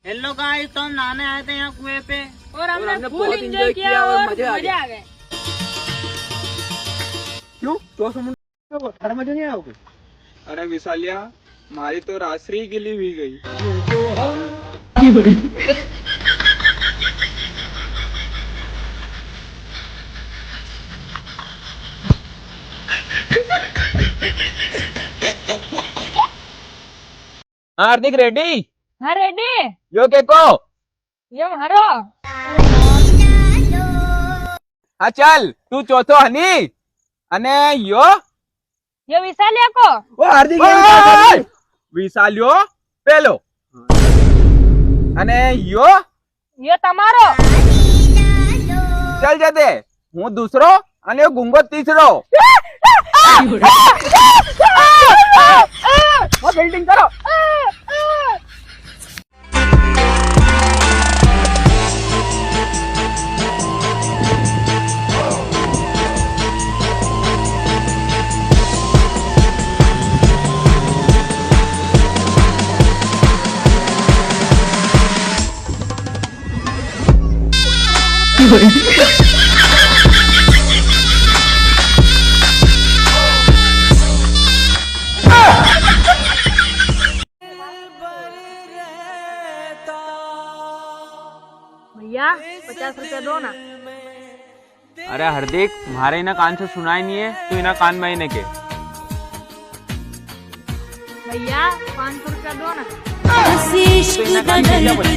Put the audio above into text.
Hello guys, तो हम नहाने आए थे यहाँ कुएं पे और हमने फुल एंजॉय किया और मजा आ गए। क्यों 400 मुंडे को थारा मजा नहीं आया होगा? अरे विशालिया, हमारी तो राशि गिली हुई गई। हार्दिक रेडी हाँ रेडी, यो के को ये हरो। હા ચાલ તું ચોથો હની અને યો ये विशालिया को ઓ હાર્દિક વિશાલ્યો પેલો અને યો ये तमारो। ચાલ જતે હું દૂસરો અને યો ગુંગો ત્રીસરો બિલ્ડિંગ કરો भैया 50 रुपया दो ना। अरे हार्दिक मारे इना कान से सुनाई नहीं है तू इना कान में इने के भैया 500 रुपया दो ना। तो इना कान में क्या बोले?